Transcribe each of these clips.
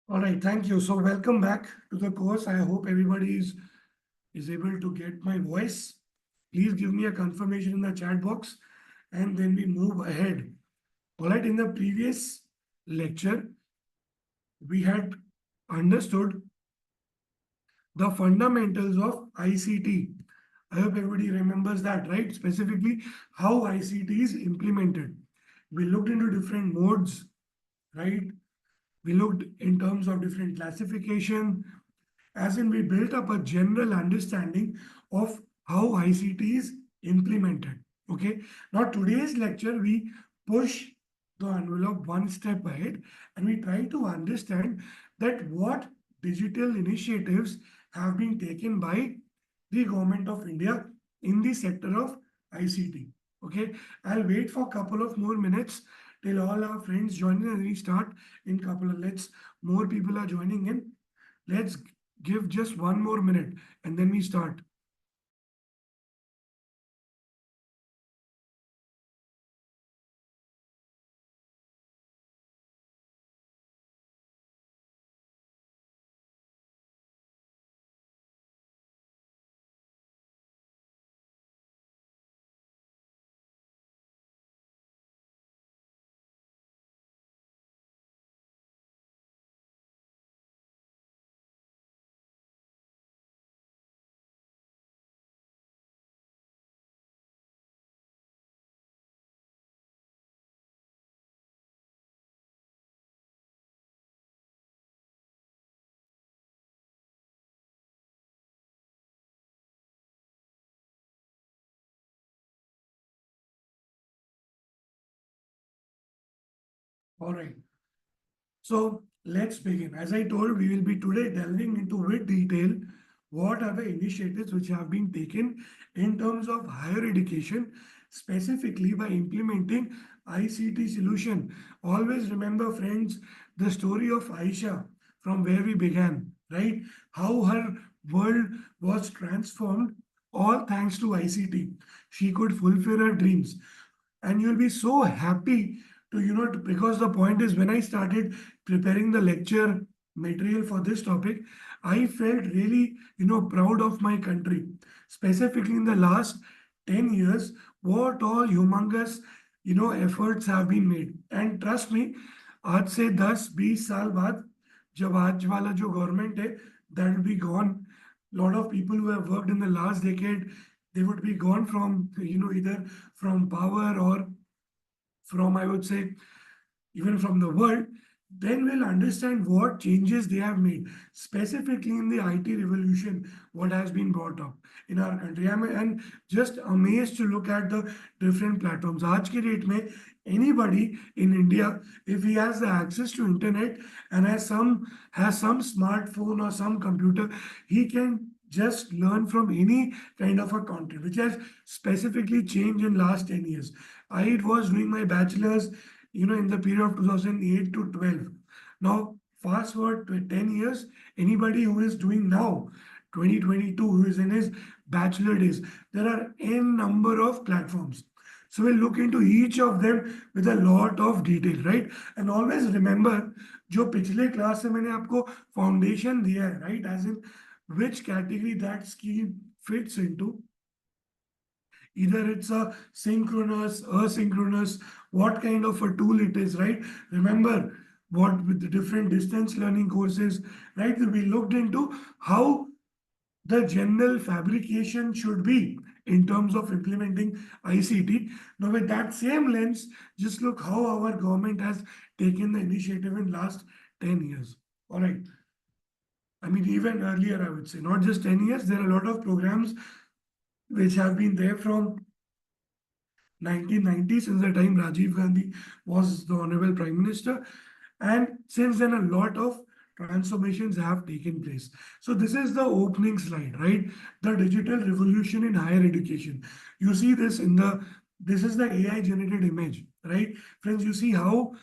All right, thank you. So welcome back to the course. I hope everybody is able to get my voice. Please give me a confirmation in the chat box and then we move ahead. All right, in the previous lecture, we had understood the fundamentals of ICT. I hope everybody remembers that, right? Specifically, how ICT is implemented. We looked into different modes, right? We looked in terms of different classification, as in we built up a general understanding of how ICT is implemented. Okay. Now today's lecture, we push the envelope one step ahead and we try to understand that what digital initiatives have been taken by the government of India in the sector of ICT. Okay. I'll wait for a couple of more minutes till all our friends join in and we start in couple of let's more people are joining in. Let's give just one more minute and then we start. All right. So let's begin. As I told, we will be today delving into with detail what are the initiatives which have been taken in terms of higher education, specifically by implementing ICT solution. Always remember, friends, the story of Aisha from where we began, right? How her world was transformed all thanks to ICT. She could fulfill her dreams. And you'll be so happy to because the point is, when I started preparing the lecture material for this topic, I felt really proud of my country, specifically in the last 10 years, what all humongous efforts have been made. And trust me, आज से 10-20 साल बाद जब आज वाला जो government है, that will be gone. Lot of people who have worked in the last decade, they would be gone from either from power or from, I would say, even from the world. Then we'll understand what changes they have made, specifically in the IT revolution, what has been brought up in our country. And just amazed to look at the different platforms. Aaj ke date mein, anybody in India, if he has the access to internet and has some smartphone or some computer, he can just learn from any kind of a content, which has specifically changed in last 10 years. I was doing my bachelor's in the period of 2008 to 12. Now, fast forward to 10 years, anybody who is doing now, 2022, who is in his bachelor days, there are n number of platforms. So we'll look into each of them with a lot of detail, right? And always remember, जो पिछले class से मैंने आपको foundation दिया है, right? As in which category that scheme fits into. Either it's a synchronous, asynchronous, what kind of a tool it is, right? Remember what with the different distance learning courses, right? We looked into how the general fabrication should be in terms of implementing ICT. Now, with that same lens, just look how our government has taken the initiative in last 10 years. All right. I mean, even earlier, I would say, not just 10 years, there are a lot of programs which have been there from 1990, since the time Rajiv Gandhi was the Honorable Prime Minister. And since then, a lot of transformations have taken place. So this is the opening slide, right? The digital revolution in higher education. You see this this is the AI generated image, right? Friends, you see how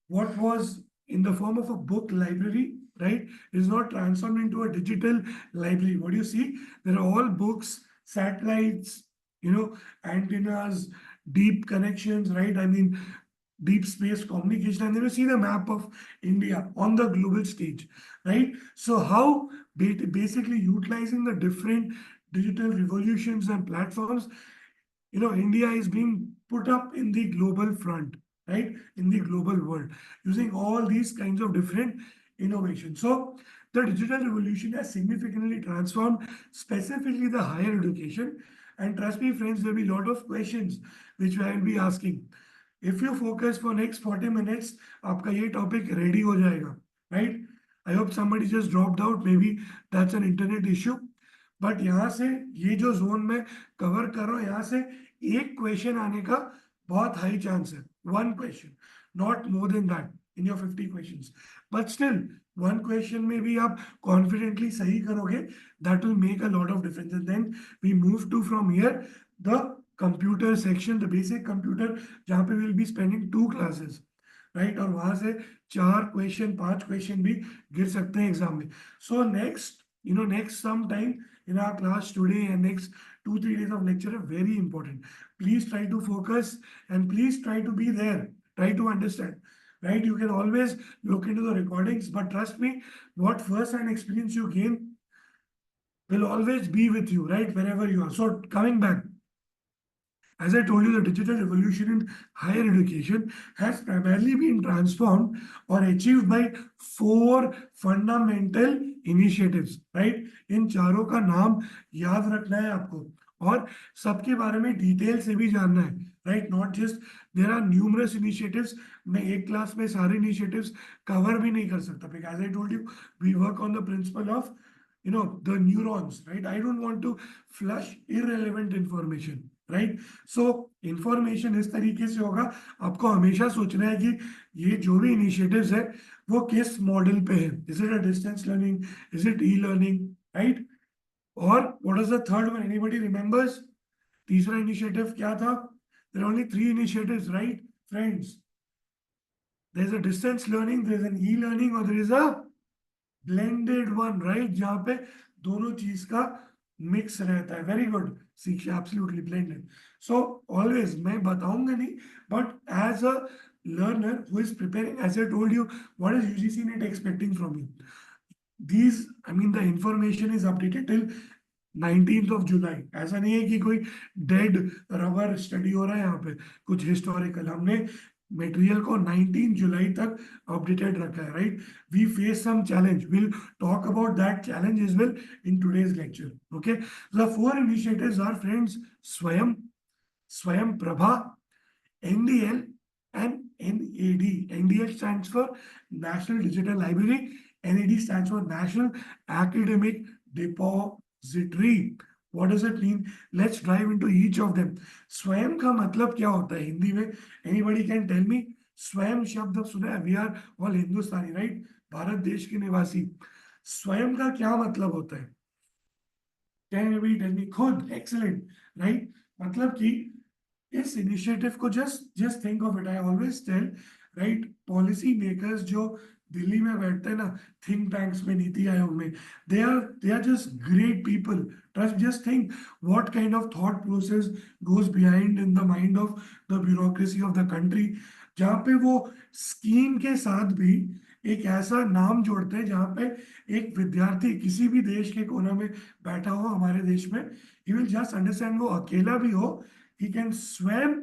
what was in the form of a book library, right, is not transformed into a digital library. What do you see? There are all books, satellites, antennas, deep connections, right? I mean, deep space communication, and then you see the map of India on the global stage, right? So how basically utilizing the different digital revolutions and platforms, India is being put up in the global front, right? In the global world, using all these kinds of different innovations. So the digital revolution has significantly transformed specifically the higher education. And trust me, friends, there'll be a lot of questions which I will be asking. If you focus for next 40 minutes, आपका ये topic ready हो जाएगा, right? I hope somebody just dropped out. Maybe that's an internet issue. But यहाँ से ये जो zone में cover कर रहा हूँ, यहाँ से एक क्वेश्चन आने का बहुत हाई चांस है. One question, not more than that in your 50 questions. But still one question में भी आप कॉन्फिडेंटली सही करोगे, that will make a lot of difference. And then we move to from here the computer section, the basic computer, जहाँ पे will be spending 2 classes, right? और वहां से 4 क्वेश्चन 5 क्वेश्चन भी गिर सकते हैं एग्जाम में. सो next some time in our class today and next 2-3 days of lecture are very important. Please try to focus and please try to be there. Try to understand, right? You can always look into the recordings, but trust me, what first-hand experience you gain will always be with you, right? Wherever you are. So coming back, as I told you, the digital revolution in higher education has primarily been transformed or achieved by 4 fundamental initiatives, right? इन चारों का नाम याद रखना है आपको और सबके बारे में डिटेल से भी जानना है, right? Not just there are numerous initiatives. मैं एक क्लास में सारे initiatives कवर भी नहीं कर सकता, because as I told you, we work on the principle of the neurons, right? I don't want to flush irrelevant information, right? So information इस तरीके से होगा, आपको हमेशा सोचना है कि ये जो भी इनिशिएटिव्स है वो किस मॉडल पे है. Is it a distance learning, is it e learning, right? और what is the third one? Anybody remembers तीसरा इनिशिएटिव क्या था? There are only 3 initiatives, right friends? There is a distance learning, there is an e learning और there is a blended one, right? जहां पे दोनों चीज का मिक्स रहता है. Very good Shiksha, absolutely blended. So always मैं बताऊंगा नहीं, but as a learner who is preparing, as I told you, what is UGC NET expecting from you? The information is updated till 19th of July. ऐसा नहीं है कि कोई dead rubber study हो रहा है यहाँ पे, कुछ हिस्टोरिकल. हमने मटेरियल को 19 जुलाई तक अपडेटेड रखा है, right? We face some challenge, will talk about that challenge is well in today's lecture. Okay, the 4 initiatives are, friends, Swayam, Swayam Prabha, NDL and NAD. NDL stands for National Digital Library. NAD stands for National Academic Depository. What does it mean? Let's dive into each of them. स्वयं का मतलब क्या होता है हिंदी में? Anybody can tell me? स्वयं शब्द सुना है? We are all Hindustani, right? Bharat देश के निवासी. स्वयं का क्या मतलब होता है? Can you tell me? खुद. Excellent, right? मतलब कि इस इनिशिएटिव को just think of it. I always tell, right, policy makers जो दिल्ली में बैठते हैं ना, थिंक टैंक्स में, नीति आयोग में, they are just great people. Trust, just think what kind of thought process goes behind in the mind of the bureaucracy of the country, जहाँ पे वो स्कीम के साथ भी एक ऐसा नाम जोड़ते हैं जहाँ पे एक विद्यार्थी किसी भी देश के कोने में बैठा हो हमारे देश में, ही विल जस्ट अंडरस्टैंड, वो अकेला भी हो, he can swim,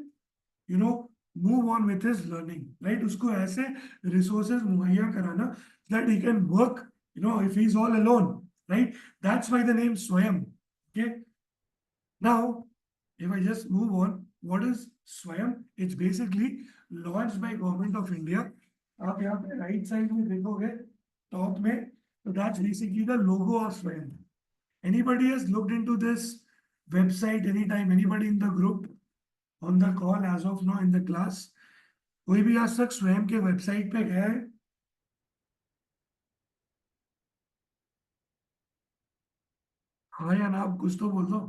move on with his learning, right? उसको ऐसे resources मुहैया कराना that he can work, if he's all alone, right? That's why the name Swayam. Okay. Now, if I just move on, what is Swayam? It's basically launched by Government of India. आप यहाँ पे right side में देखोगे top में, so that's basically the logo of Swayam. Anybody has looked into this website anytime? Anybody in the group on the call as of now in the class? कोई भी आज तक स्वयं के वेबसाइट पे गया है? हाँ या ना, आप कुछ तो बोल दो.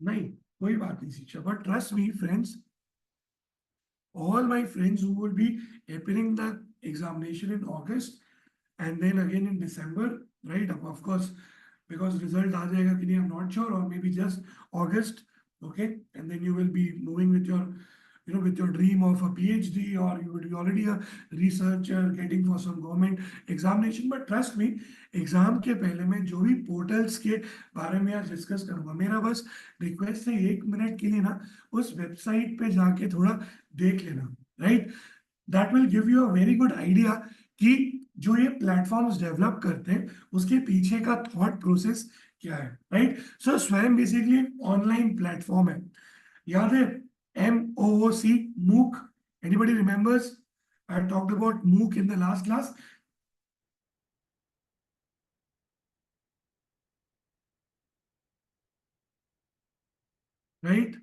नहीं, कोई बात नहीं शिक्षा, but trust me friends, all my friends who will be appearing the examination in August and then again in December, right? Of course, because result आ जाएगा कि नहीं, I'm not sure, or maybe just August. Okay, and then you will be moving with your, with your dream of a PhD, or you would be already a researcher getting for some government examination. But trust me, exam के पहले मैं जो भी portals के बारे में आज discuss करूंगा, मेरा बस रिक्वेस्ट है 1 मिनट के लिए ना उस वेबसाइट पे जाके थोड़ा देख लेना, right? That will give you a very good idea कि जो ये प्लेटफॉर्म्स डेवलप करते हैं उसके पीछे का थॉट प्रोसेस क्या है, राइट? सो स्वयं बेसिकली ऑनलाइन प्लेटफॉर्म है, याद है? MOOC, MOOC. Anybody remembers? I talked about MOOC in the last class, right?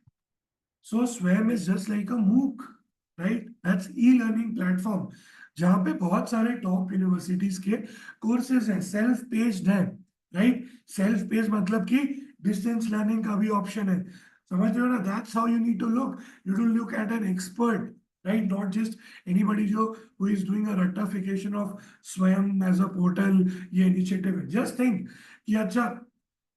So Swam is just like a MOOC, right? That's e-learning platform, जहाँ पे बहुत सारे टॉप यूनिवर्सिटीज के कोर्सेज हैं, सेल्फ पेस्ड हैं, राइट? सेल्फ पेस्ड मतलब कि distance learning का भी ऑप्शन है, समझ रहे हो ना? That's how you need to look, you to look at an expert, right? Not just anybody who is doing a rectification of Swayam as a portal, ये initiative है. Just think कि अच्छा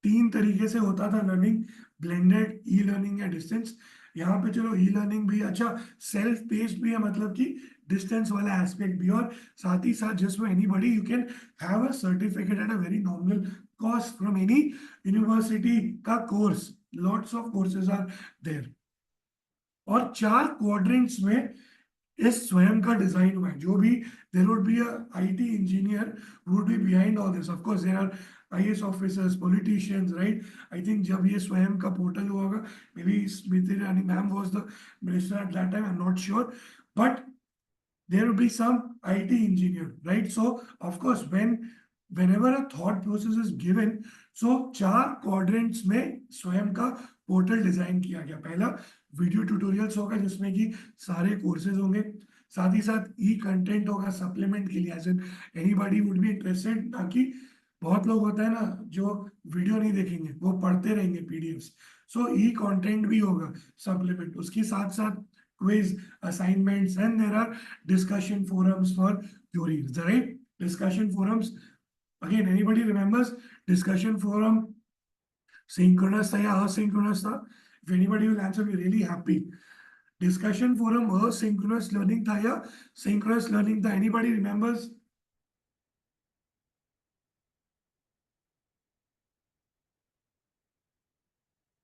3 तरीके से होता था लर्निंग, ब्लेंडेड, ई लर्निंग या distance. यहाँ पे चलो ई लर्निंग भी, अच्छा सेल्फ पेस्ड भी है, मतलब कि डिस्टेंस वाला एस्पेक्ट भी, और साथ ही साथ जिसमें anybody you can have a certificate at a very nominal cost from any university का कोर्स. Lots of courses are there, और 4 क्वाड्रेंट्स में इस स्वयं का डिजाइन हुआ है. जो भी there would be a IT engineer would be behind all this. Of course there are IAS officers, politicians, right? I think जब ये स्वयं का पोर्टल हुआ होगा, may be Smriti Irani ma'am was the minister at that time, I am not sure, but there will be some IT engineer, right? So of course, whenever a thought process is given, so 4 quadrants में स्वयं का portal design किया गया. पहला video tutorials होगा जिसमें कि सारे कोर्सेज होंगे, साथ ही साथ ई कंटेंट होगा सप्लीमेंट के लिए, as an anybody would be interested. ताकि बहुत लोग होता है ना जो वीडियो नहीं देखेंगे, वो पढ़ते रहेंगे पीडीएफ्स. सो ई कंटेंट भी होगा सप्लीमेंट, उसके साथ साथ quiz, assignments, and there are discussion forums for theories, right? Discussion forums. Again, anybody remembers discussion forum synchronous tha ya asynchronous tha? If anybody will answer, be really happy. Discussion forum asynchronous learning tha ya synchronous learning tha? Anybody remembers?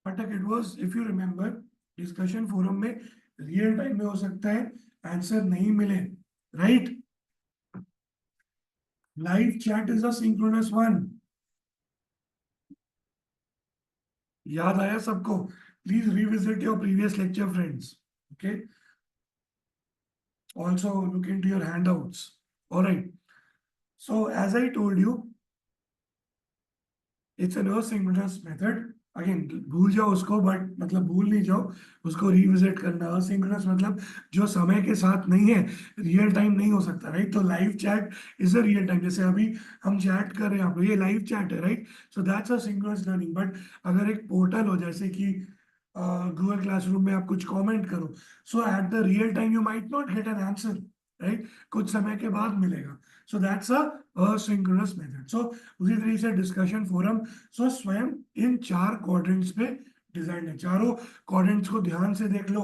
But it was, if you remember, discussion forum में real time में हो सकता है answer नहीं मिले, right? Live chat is a synchronous one. याद आया सबको? Please revisit your previous lecture friends. Okay, also look into your handouts. All right, so as I told you, it's an asynchronous method. Again भूल जाओ उसको, but मतलब भूल नहीं जाओ, उसको रिविजिट करना. असिंक्रोनस मतलब जो समय के साथ नहीं है, रियल टाइम नहीं हो सकता, राइट? तो live chat is a real time. जैसे अभी हम चैट कर रहे हैं, आप ये लाइव चैट है, right? So that's a synchronous learning. But अगर एक पोर्टल हो, जैसे कि गूगल क्लासरूम में आप कुछ कमेंट करो, so at the real time you might not get an answer, right? कुछ समय के बाद मिलेगा. So that's asynchronous method. So उसी तरीके से डिस्कशन फोरम, सो स्वयं इन 4 क्वाड्रेंट्स पे डिजाइन है. चारों क्वाड्रेंट्स को ध्यान से देख लो,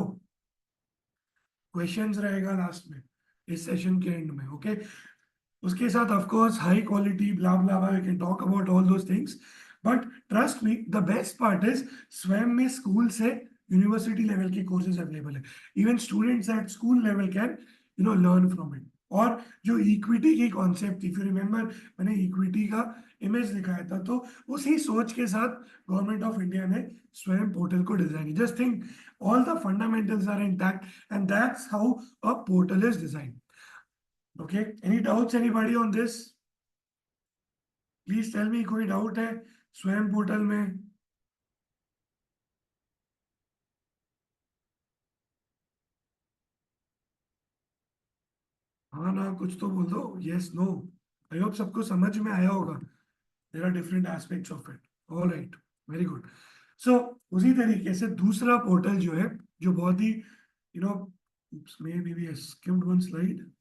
क्वेश्चंस रहेगा लास्ट में इस सेशन के एंड में. ओके, उसके साथ of course high quality blah blah blah, we can talk about all those things. But trust me, the best part is Swayam में स्कूल से यूनिवर्सिटी लेवल के कोर्सेज अवेलेबल है. Even students at school level can learn from it. और जो equity की concept, if you remember, मैंने equity का image दिखाया था, तो उसी सोच के साथ गवर्नमेंट ऑफ इंडिया ने स्वयं पोर्टल को design. Just think, all the fundamentals are intact, and that's how a portal is design. Okay, any doubts anybody on this? Please tell me, कोई डाउट है स्वयं पोर्टल में? हाँ ना, कुछ तो बोल दो, यस नो. आई होप सबको समझ में आया होगा. There are different aspects of it. All right, very good. So उसी तरीके से दूसरा पोर्टल जो है, जो बहुत ही you know maybe skimmed one slide.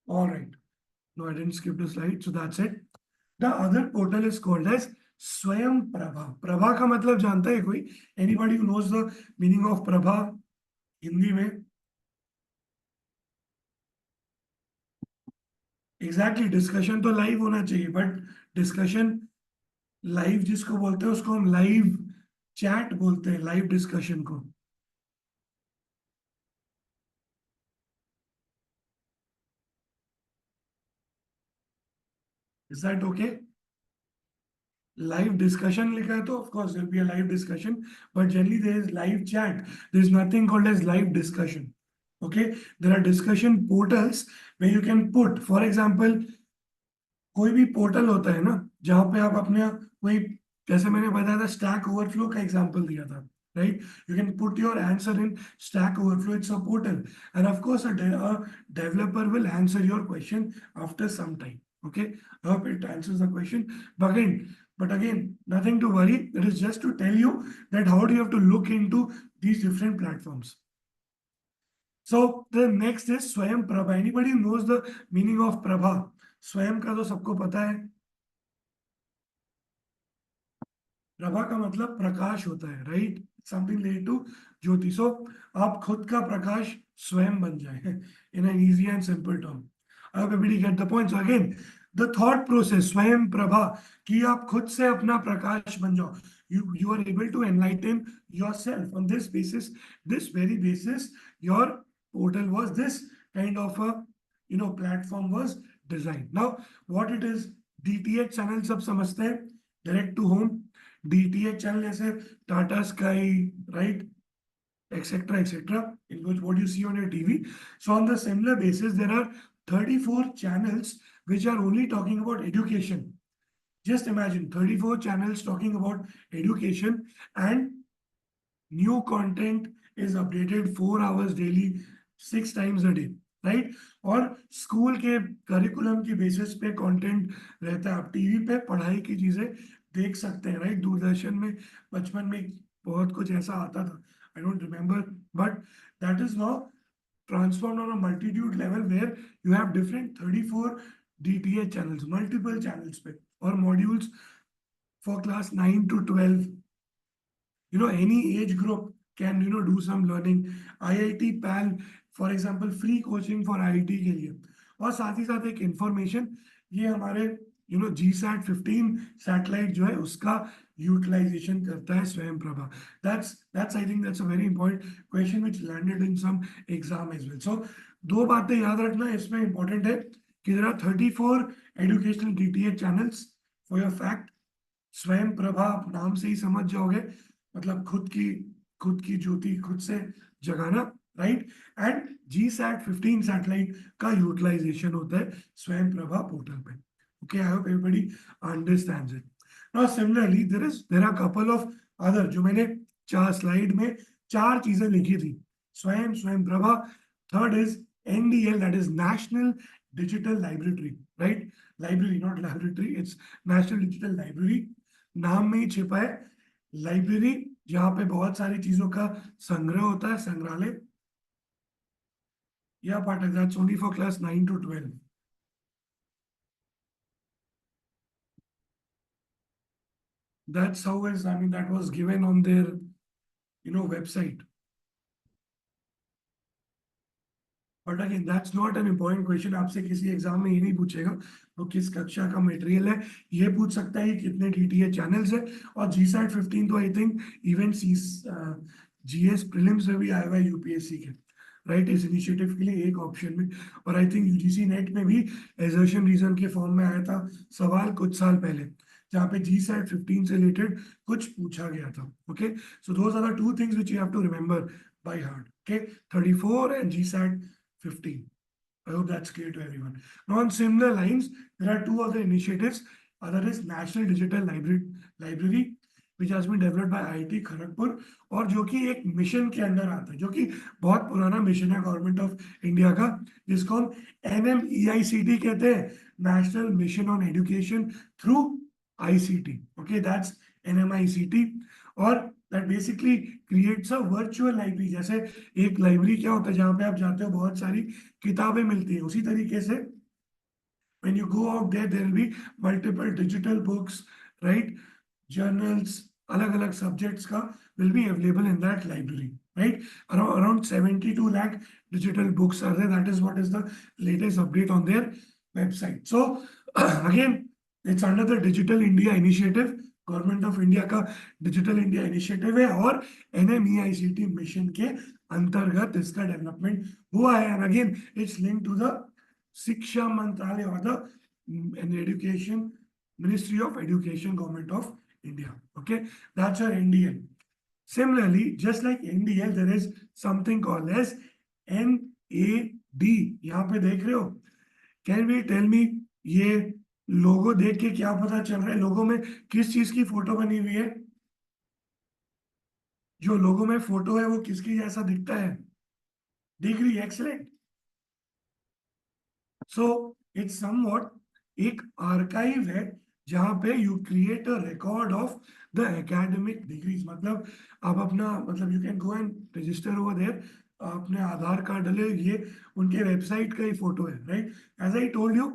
All right, No, I didn't skip the slide, so that's it. The other portal is called as Swayam Prabha. Prabha का मतलब जानता है कोई? Anybody who knows the meaning of Prabha Hindi में? Exactly discussion तो live होना चाहिए, but discussion live जिसको बोलते हैं उसको हम लाइव चैट बोलते हैं, लाइव डिस्कशन को. Is that okay? Live discussion लिखा है तो of course there be a live discussion, but generally there is live chat. There is nothing called as live discussion. Okay, there are discussion portals where you can put, for example, कोई भी portal होता है ना जहां पे आप अपने कोई, जैसे मैंने बताया था स्टैक ओवरफ्लो का एग्जांपल दिया था, right? You can put your answer in Stack Overflow. It's a portal and of course a developer will answer your question after some time. Okay, I hope it answers the question. But again, nothing to worry. It is just to tell you that how do you have to look into these different platforms. So the next is Swayam Prabha. Anybody knows the meaning of Prabha? स्वयं का तो सबको पता है. प्रभा का मतलब प्रकाश होता है, राइट? समथिंग रिलेटेड टू ज्योति. सो आप खुद का प्रकाश स्वयं बन जाए in an easy and simple term. I hope everybody get the point. Again the thought process स्वयं प्रभा, कि आप खुद से अपना प्रकाश बन जाओ. you are able to enlighten yourself on this basis. This very basis your portal was, this kind of a platform was designed. Now what it is, DTH channel सब समझते हैं, direct to home. DTH channel जैसे Tata Sky, right, etc etc, in which what you see on your TV. So on the similar basis there are 34 channels which are only talking about education. Just imagine 34 channels talking about education, and new content is updated 4 hours daily, 6 times a day, right? और school के curriculum की basis पे content रहता है. आप TV पे पढ़ाई की चीजें देख सकते हैं, राइट? दूरदर्शन में बचपन में बहुत कुछ ऐसा आता था, I don't remember, but that is now transformed on a multitude level where you have different 34 DTH channels, multiple channels पे, or modules for class 9 to 12. Any age group can do some learning. IIT PAL for example, free coaching for IIT के लिए. और साथ ही साथ एक information, ये हमारे GSAT 15 सैटेलाइट जो है उसका यूटिलाइजेशन करता है Swayam Prabha. that's I think that's a very important question which landed in some exam as well. So दो बातें याद रखना इसमें इंपॉर्टेंट है कि there are 34 educational DTH channels for your fact. स्वयं प्रभा आप नाम से ही समझ जाओगे, मतलब खुद की ज्योति खुद से जगाना, राइट? एंड GSAT 15 सैटेलाइट का यूटिलाइजेशन होता है स्वयं प्रभा पोर्टल पे. Okay, I hope everybody understands it. Now similarly there are couple of other, जो मैंने 4 स्लाइड में 4 चीजें लिखी थी. स्वयं Prabha. Third is NDL, that is National Digital Library, right? Library, not laboratory, it's National Digital Library. नाम में ही छिपा है लाइब्रेरी, जहां पे बहुत सारी चीजों का संग्रह होता है, संग्रहालय. या पाठक, that's only for class 9 to 12. That's how is, I mean, that was given on their website. But again that's not an important question. आपसे किसी एग्जाम में ये नहीं पूछेगा वो किस कक्षा का मटेरियल है. ये पूछ सकता है कितने DTH चैनल्स है. और GSAT 15 तो I think even GS prelims में भी आया हुआ है UPSC के, राइट? इस इनिशिएटिव के लिए एक ऑप्शन में. और आई थिंक UGC नेट में भी एजर्शन रीजन के फॉर्म में आया था सवाल कुछ साल पहले, जहाँ पे GSAT 15 से रिलेटेड कुछ पूछा गया था. Okay, so those are the two things which you have to remember by heart. Okay, 34 and GSAT 15. I hope that's clear to everyone. Now, on similar lines, there are two other initiatives. Other is National Digital Library, which has been developed by IIT Kharagpur, और जो कि एक mission के अंदर आता है, जो कि बहुत पुराना मिशन है गवर्नमेंट ऑफ इंडिया का, जिसको हम NMEICT कहते हैं, national mission on education through ICT. Okay, that's NMICT. और that basically creates a virtual library. जैसे एक लाइब्रेरी क्या होता है, जहां पे आप जाते हो बहुत सारी किताबें मिलती है, उसी तरीके से when you go out there, there will be multiple digital books, right? Journals, alag subjects ka will be available in that library, right? Around 72 lakh digital books are there. That is what is the latest update on their website. So again, it's under the Digital India Initiative. Government of India का digital India initiative है और NMEICT mission के अंतर्गत इसका development हुआ है. And again it's link to the Shiksha Mantralaya और the education Ministry of Education, Government of India. Okay, that's our NDL. Similarly, just like NDL, there is something called as NAD. यहाँ पे देख रहे हो? Can we tell me ये लोगो देख के क्या पता चल रहा है? लोगो में किस चीज की फोटो बनी हुई है? जो लोगो में फोटो है वो किसकी जैसा दिखता है? Degree. Excellent. So it's somewhat एक आर्काइव है जहां पे you create a record of the academic degrees. मतलब आप अपना मतलब you can go and register over there. अपने आधार कार्ड डाले, ये उनके वेबसाइट का ही फोटो है, right? As I told you,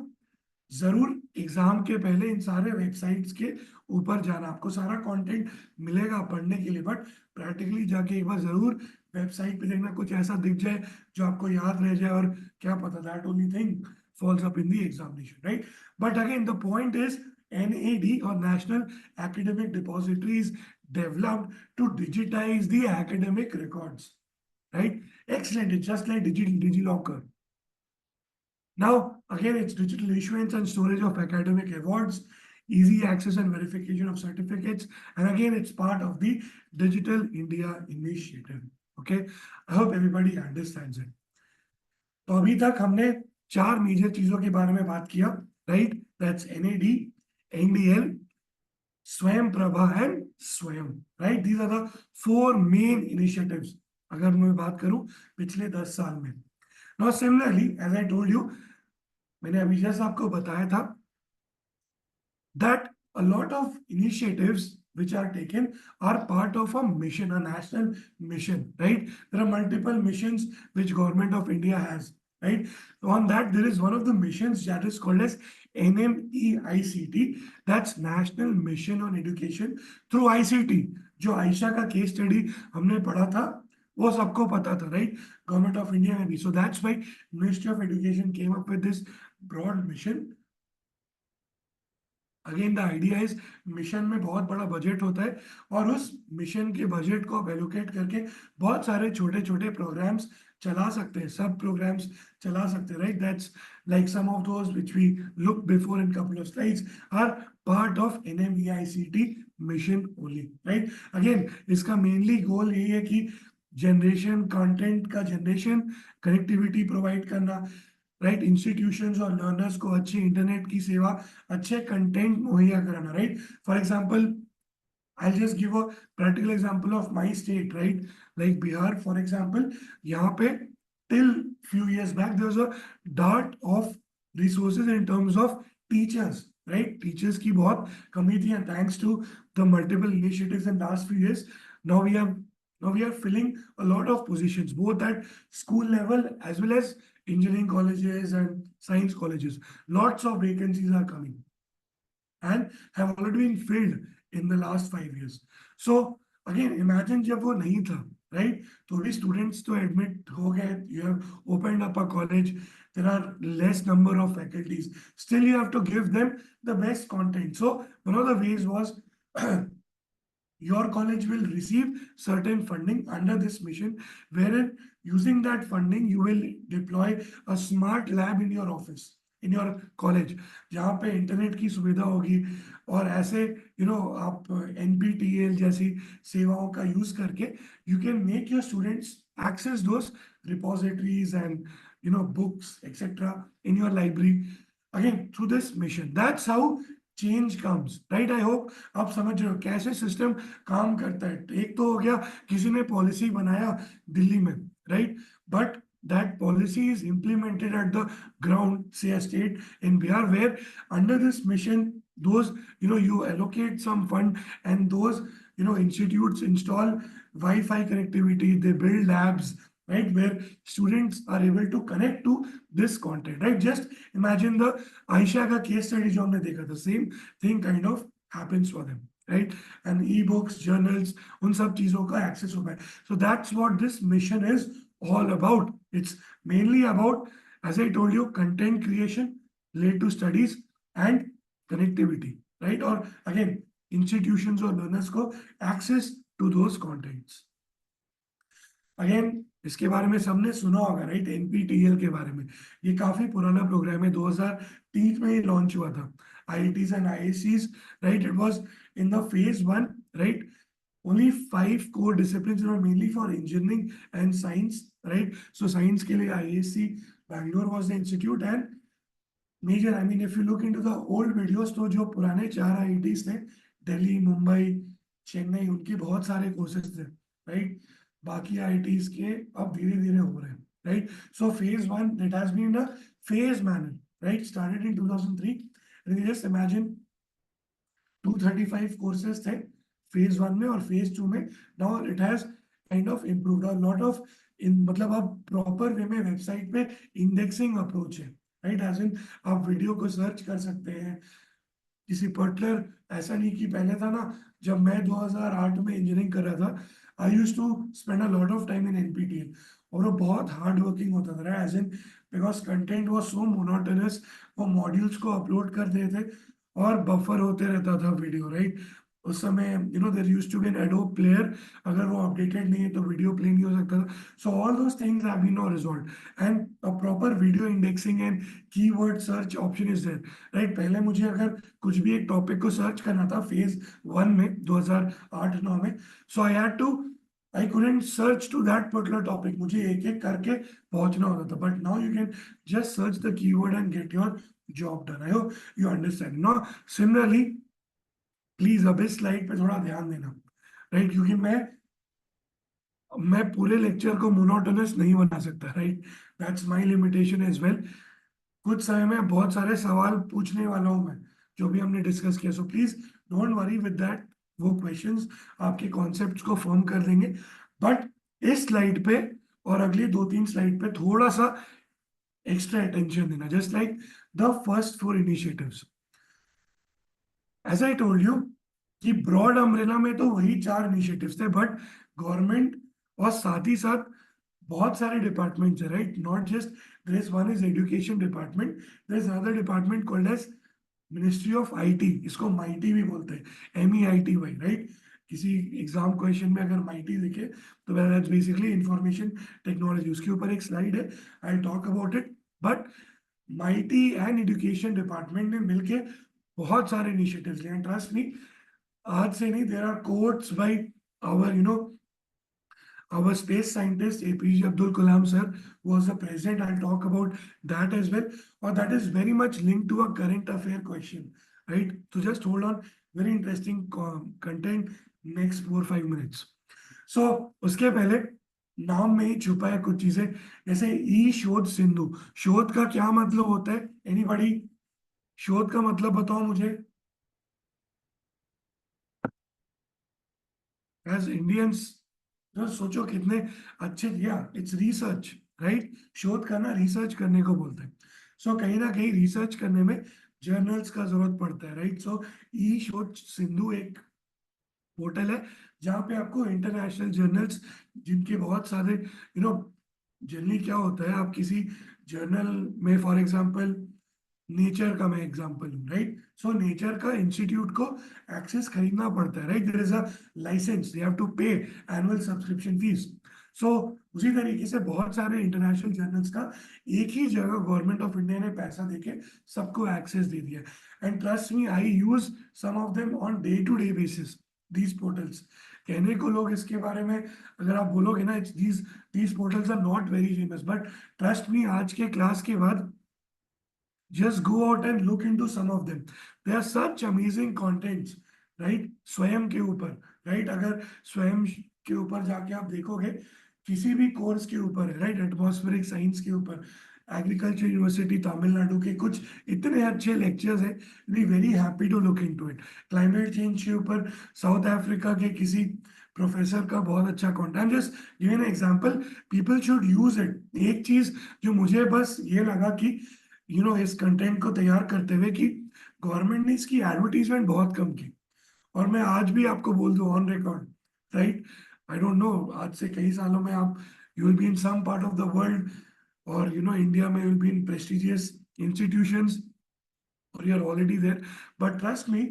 जरूर एग्जाम के पहले इन सारे वेबसाइट्स के ऊपर जाना, आपको सारा कंटेंट मिलेगा पढ़ने के लिए, बट प्रैक्टिकली जाके एक बार जरूर वेबसाइट पे देखना, कुछ ऐसा दिख जाए जो आपको याद रह जाए, और क्या पता that only thing falls up in the examination, right? But again, the point is NAD or National Academic Depositories developed to digitize the academic records, right? Excellent. It's just like DigiLocker. Now, again, it's digital issuance and storage of academic awards, easy access and verification of certificates. And again, it's part of the Digital India Initiative. Okay, I hope everybody understands it. तो अभी तक हमने 4 major चीजों के बारे में बात किया, right? That's NAD, NDL, Swayam Prabha and Swayam, right? These are the 4 main initiatives अगर मैं बात करूं पिछले 10 साल में. Now similarly, as I told you, मैंने अभी जस्ट आपको बताया था that a lot of initiatives which are taken are part of a mission, a national mission, right? There are multiple missions which government of India has, right? On that, there is one of the missions that is called as NMEICT, that's National Mission on Education through ICT. जो आयशा का case study हमने पढ़ा था वो सबको पता था, right? Government of India में भी. So that's why ministry of education came up with this broad mission. Again the idea is, mission में बहुत बड़ा बजट होता है और उस मिशन के बजट को एलोकेट करके बहुत सारे छोटे छोटे प्रोग्राम्स चला सकते हैं, सब प्रोग्राम्स चला सकते हैं, right? That's like some of those which we look before in couple of slides are part of NMEICT mission only, right? Again इसका मेनली गोल यही है कि जनरेशन, कंटेंट का जनरेशन, कनेक्टिविटी प्रोवाइड करना, राइट? इंस्टीट्यूशंस और learners को अच्छी internet की सेवा, अच्छे कंटेंट मुहैया कराना, right? For example, I'll just give a practical example of my state, right? Like Bihar, for example, यहाँ पे till few years back there was a dearth of resources in terms of teachers, right? Teachers की बहुत कमी थी, and thanks to the multiple initiatives in last few years, now we are filling a lot of positions both at school level as well as engineering colleges and science colleges. Lots of vacancies are coming and have already been filled in the last 5 years. So again, imagine जब वो नहीं था, right? तो भी students तो admit हो गए, you have opened up a college, there are less number of faculties, still you have to give them the best content. So one of the ways was your college will receive certain funding under this mission, wherein using that funding you will deploy a smart lab in your office, in your college, जहाँ पे internet की सुविधा होगी और ऐसे आप NPTEL जैसी सेवाओं का यूज करके you can make your students access those repositories and books etc. in your library, again through this mission. That's how change comes, right? I hope आप समझ रहे हो कैसे सिस्टम काम करता है. एक तो हो गया किसी ने पॉलिसी बनाया दिल्ली में, right? But that policy is implemented at the ground, say a state in Bihar, where under this mission, those you allocate some fund and those institutes install Wi-Fi connectivity, they build labs, right, where students are able to connect to this content, right? Just imagine the Aisha ka case study जो हमने देखा था, same thing kind of happens for them, right? And ebooks, journals, उन सब चीजों का access होगा. So that's what this mission is all about. It's mainly about, as I told you, content creation related to studies and connectivity, right? Or again, institutions or learners को access to those contents. Again इसके बारे में सबने सुना होगा, right? NPTEL के बारे में. ये काफी पुराना प्रोग्राम है, 2003 में ये लॉन्च हुआ था. IITs and IICs, right? It was in the phase 1, right? Only 5 core disciplines were mainly for engineering and science, right? So science के लिए IISc Bangalore was the institute and major. I mean, if you look into the old videos, तो जो पुराने 4 IITs थे, दिल्ली, मुंबई, चेन्नई, उनके बहुत सारे courses थे, राइट? बाकी IITs के अब धीरे धीरे हो रहे हैं, right? So phase 1 that has been a phase manner, right? Started in 2003. And you just imagine 235 courses थे फेज 1 में, और फेज 2 में now it has kind of improved a lot of. इन मतलब अब प्रॉपर वे में वेबसाइट पे indexing approach है, राइट? एज इन आप वीडियो को सर्च कर सकते हैं किसी पर्टिकुलर. ऐसा नहीं कि पहले था ना, जब मैं 2008 में इंजीनियरिंग कर रहा था, I use to spend a lot of time in NPTEL, और वो बहुत हार्ड वर्किंग होता था, as in because content was so monotonous. वो मॉड्यूल्स को अपलोड कर देते थे और बफर होते रहता था वीडियो, राइट? उस समय there used to be an Adobe player, अगर वो अपडेटेड नहीं है तो वीडियो प्ले नहीं हो सकता था. So all those things have been now resolved, and a proper video indexing and keyword search option is there, right? पहले मुझे अगर कुछ भी एक टॉपिक को सर्च करना था फेज 1 में 2008-9 में, so I couldn't search to that particular topic, मुझे एक एक करके पहुंचना होता था. But now you can just search the keyword and get your job done. I hope you understand. Now similarly, please अब इस स्लाइड पे थोड़ा ध्यान देना, राइट? क्योंकि मैं पूरे लेक्चर को मोनोटोनस नहीं बना सकता, right? That's my limitation as well. कुछ समय में बहुत सारे सवाल पूछने वाला हूं मैं, जो भी हमने डिस्कस किया. So please don't worry with that. वो क्वेश्चंस आपके कॉन्सेप्ट्स को फॉर्म कर देंगे. बट इस स्लाइड पे और अगली 2-3 स्लाइड पे थोड़ा सा एक्स्ट्रा अटेंशन देना, just like the first 4 initiatives. As I told you कि ब्रॉड अम्ब्रेला में तो वही 4 इनिशिएटिव्स थे, बट गवर्नमेंट और साथ ही साथ बहुत सारे डिपार्टमेंट्स है, right? Not just there is one is education department, there is another department called as ministry of IT. इसको माईटी भी बोलते हैं, MEITY, राइट? किसी एग्जाम क्वेश्चन में अगर माईटी दिखे तो दैट्स बेसिकली इंफॉर्मेशन टेक्नोलॉजी. उसके ऊपर एक स्लाइड है, I talk about it. But MeitY and education department ने मिलके बहुत सारे इनिशिएटिव्स लिए. ट्रस्ट मी, आज से नहीं, there are quotes by our our space scientist APJ Abdul Kalam sir was the president. I'll talk about that as well, or that is very much linked to a current affair question, right? So just hold on, very interesting content next 4-5 minutes. So उसके पहले नाम में ही छुपा है कुछ चीजें, जैसे ई शोध सिंधु. शोध का क्या मतलब होता है? एनीबॉडी? शोध का मतलब बताओ मुझे. एज इंडियंस तो सोचो कितने अच्छे दिया. It's research, right? शोध करना रिसर्च करने को बोलते हैं. सो कहीं ना कहीं रिसर्च करने में जर्नल्स का जरूरत पड़ता है, राइट? सो ई शोध सिंधु एक पोर्टल है जहाँ पे आपको इंटरनेशनल जर्नल्स, जिनके बहुत सारे जनरली क्या होता है, आप किसी जर्नल में फॉर एग्जांपल नेचर का मैं एग्जांपल हूँ, राइट? सो नेचर का इंस्टीट्यूट को एक्सेस खरीदना पड़ता है, right? There is a license, they have to pay annual subscription fees. So उसी तरीके से बहुत सारे इंटरनेशनल जर्नल्स का एक ही जगह गवर्नमेंट ऑफ इंडिया ने पैसा देके सबको एक्सेस दे दिया. And trust me, I use some of them on day to day basis, these portals. कहने को लोग इसके बारे में अगर आप बोलोगे ना, these portals are not very famous, but trust me, आज के क्लास के बाद just go out and look into some of them. They are such amazing contents, right? स्वयं के ऊपर, right? अगर स्वयं के ऊपर जाके आप देखोगे, किसी भी कोर्स के ऊपर है, राइट? एटमॉस्फेरिक साइंस के ऊपर, एग्रीकल्चर यूनिवर्सिटी तमिलनाडु के कुछ इतने अच्छे लेक्चर्स हैं. Be very happy to look into it. Climate change के ऊपर साउथ अफ्रीका के किसी प्रोफेसर का बहुत अच्छा content, just given example, people should use it. एक चीज जो मुझे बस ये लगा कि इस कंटेंट को तैयार करते हुए कि गवर्नमेंट ने इसकी एडवर्टीजमेंट बहुत कम की। और मैं आज भी आपको बोल दूं on record, right, I don't know, आज से कई सालों में आप you will be in some part of the world, और इंडिया में will be in prestigious institutions, और you are already there, but trust me,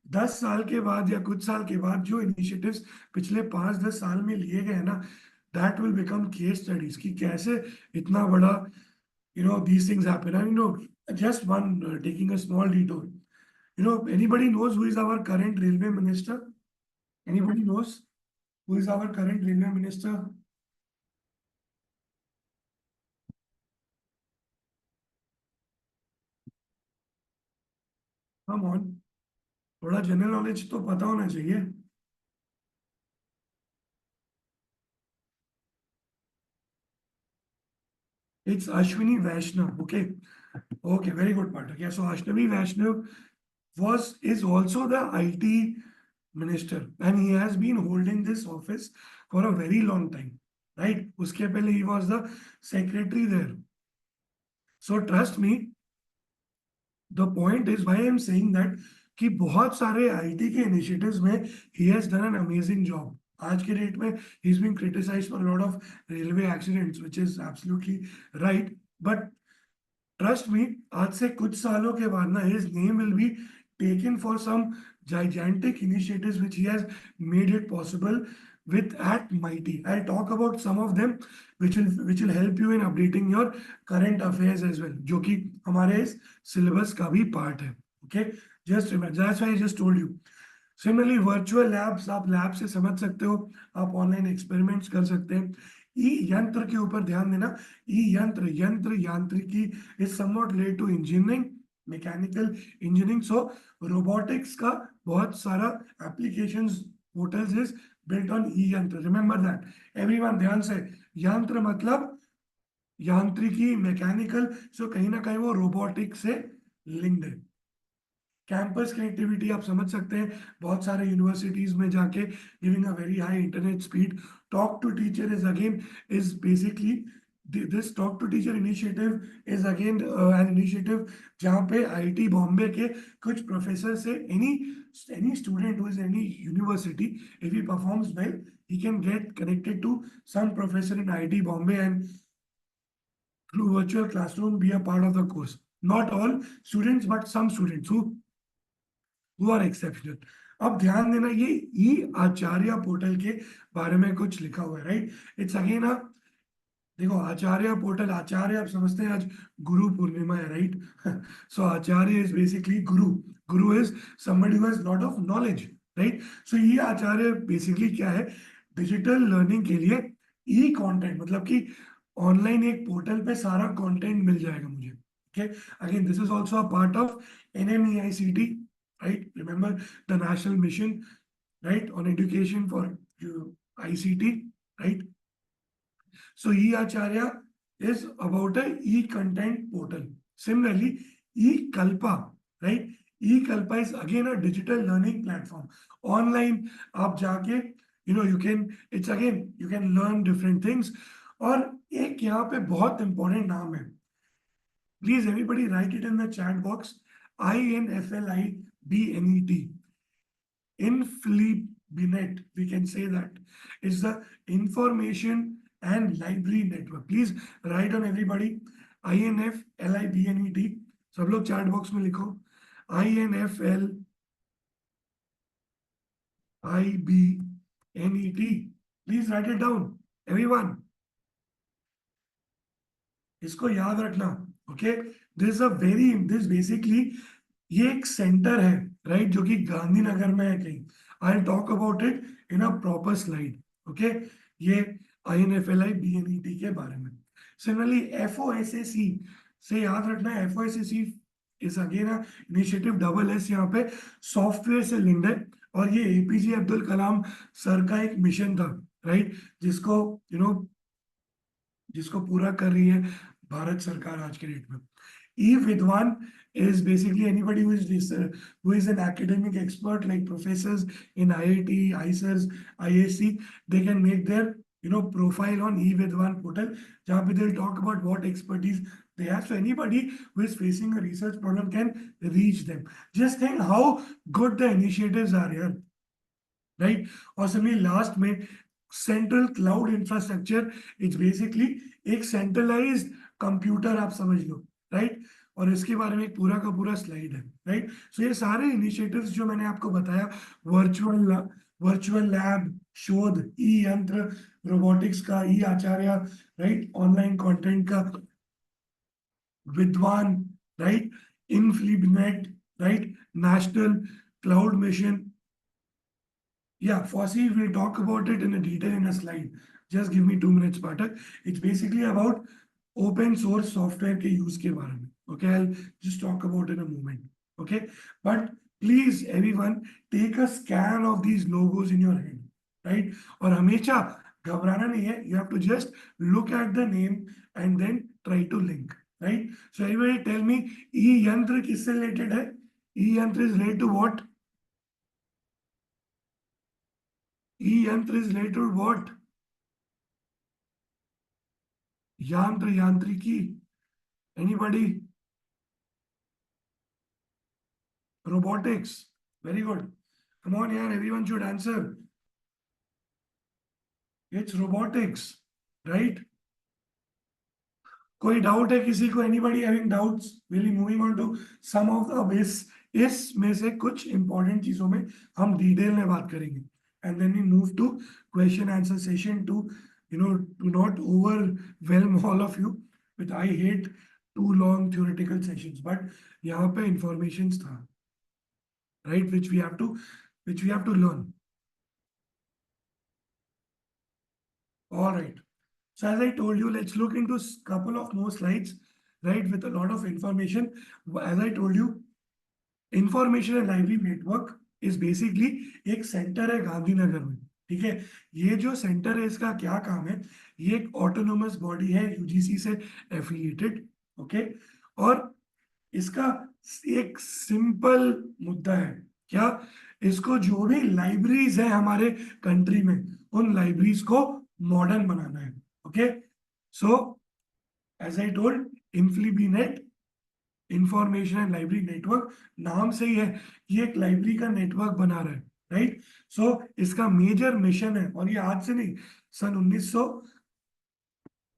10 साल के बाद या कुछ साल के बाद जो इनिशिएटिव्स पिछले 5-10 साल में लिए गए ना, that will become case studies कि कैसे इतना बड़ा these things happen. And just one taking a small detour. Anybody knows who is our current railway minister? Anybody knows who is our current railway minister? Come on, थोड़ा general knowledge तो पता होना चाहिए। It's Ashwini Vaishnav. Okay, okay, very good part. Okay, so Ashwini Vaishnav is also the IT minister, and he has been holding this office for a very long time, right? उसके पहले he was the secretary there. So trust me, the point is why I'm saying that कि बहुत सारे IT के initiatives में he has done an amazing job. आज के date में he's been criticized for a lot of railway accidents, which is absolutely right. But trust me, आज से कुछ सालों के बाद ना his name will be taken for some gigantic initiatives which he has made it possible with at Mighty. I'll talk about some of them which will help you in updating your current affairs as well, जो कि हमारे इस syllabus का भी part है. Okay, just remember, that's why I just told you. Similarly virtual labs, आप lab से समझ सकते हो, आप ऑनलाइन एक्सपेरिमेंट्स कर सकते हैं। ई यंत्र के ऊपर ध्यान देना, ई यंत्र, यंत्र यांत्रिकी is somewhat related to engineering, mechanical engineering. So robotics का बहुत सारा applications portals is built on e Yantra, remember that everyone, ध्यान से, यंत्र मतलब यांत्रिकी, मैकेनिकल, सो कहीं ना कहीं वो रोबोटिक्स से लिंक्ड है। कैंपस कनेक्टिविटी आप समझ सकते हैं, बहुत सारे यूनिवर्सिटीज में जाके giving a very high internet speed. Talk to teacher is again is basically this talk to teacher initiative is again an initiative जहाँ पे आईआईटी बॉम्बे के कुछ प्रोफेसर से any student who is any university, if he performs well, he can get connected to some professor in IIT Bombay and through virtual classroom be a part of the course. Not all students, but some students who are exceptional. अब ध्यान देना, ये ई आचार्य portal के बारे में कुछ लिखा हुआ है, राइट? इट्स अगेन देखो, आचार्य पोर्टल, आचार्य आप समझते हैं आज गुरु पूर्णिमा है, right? So Acharya is basically guru, guru is somebody who has lot of knowledge, right? So ये आचार्य बेसिकली क्या है? डिजिटल लर्निंग के लिए ई कंटेंट, मतलब कि ऑनलाइन एक पोर्टल पे सारा कंटेंट मिल जाएगा मुझे। Okay, again this is also a part of NMEICT, right? Remember the national mission, right, on education for ICT, right? So e-Acharya is about a e-content portal. Similarly, e-Kalpa, right? E-Kalpa is again a digital learning platform. Online आप जाके it's again you can learn different things. और एक यहाँ पे बहुत important नाम है, please everybody write it in the chat box, INFLIBNET. InfLibNet, we can say that, is the information and library network. Please write on everybody, INFLIBNET. सब लोग chat box में लिखो INFLIBNET. Please write it down, everyone. इसको याद रखना, okay? This a very, this basically ये एक centre है, राइट, जो कि गांधीनगर में है कहीं। आई talk about it in a proper slide, okay? ये INFLIBNET के बारे में। सिमिलरली FOSSE से याद रखना, FOSSE is again initiative, double S यहाँ पे, सॉफ्टवेयर से लिंक्ड है, और ये APJ अब्दुल कलाम सर का एक मिशन था, राइट, जिसको जिसको पूरा कर रही है भारत सरकार आज के डेट में। ई विद्वान is basically anybody who is an academic expert like professors in IIT, ICERS, IAC. They can make their profile on eVidwan portal. Jहाँ पे they'll talk about what expertise they have. So anybody who is facing a research problem can reach them. Just think how good the initiatives are here, right? और सभी last में central cloud infrastructure it's basically एक centralised computer आप समझ लो, right? और इसके बारे में एक पूरा का पूरा स्लाइड है, राइट? सो ये सारे इनिशिएटिव्स जो मैंने आपको बताया, वर्चुअल वर्चुअल लैब, शोध, ई यंत्र, रोबोटिक्स का, e Acharya, right, online content का, Vidwan, right, INFLIBNET, right, national cloud mission. Yeah, FOSSEE, we'll talk about it in a detail in a slide. Just give me 2 minutes, Patak. It's basically about open source software के use के बारे में. Okay, I'll just talk about in a moment. Okay, but please everyone take a scan of these logos in your head, right? और हमेशा घबराना नहीं है. You have to just look at the name and then try to link, right? So everybody tell me, E यंत्र किससे related है? E यंत्र is related to what? E यंत्र is related to what? यंत्र, यांत्रिकी. Anybody? Robotics. Very good. Come on यार, everyone should answer. It's robotics, right? कोई doubt है किसी को? Anybody having doubts? We'll be moving on to some of the base. इसमें से कुछ इंपॉर्टेंट चीजों में हम डिटेल में बात करेंगे. And then we move to question answer session to to not overwhelm all of you with I hate too long theoretical sessions, but यहाँ पे informations था, right, which we have to learn. All right. So as I told you, let's look into couple of more slides, right, with a lot of information. As I told you, information and library network is basically एक centre है गांधीनगर में, ठीक है? ये जो centre है इसका क्या काम है? ये एक ऑटोनोमस बॉडी है, यूजीसी से एफिलिएटेड, ओके? और इसका एक सिंपल मुद्दा है, क्या? इसको जो भी लाइब्रेरीज है हमारे कंट्री में, उन लाइब्रेरीज को मॉडर्न बनाना है, okay? So as I told, INFLIBNET information and library network नाम से ही है कि एक लाइब्रेरी का नेटवर्क बना रहा है, राइट? सो इसका मेजर मिशन है, और ये आज से नहीं, सन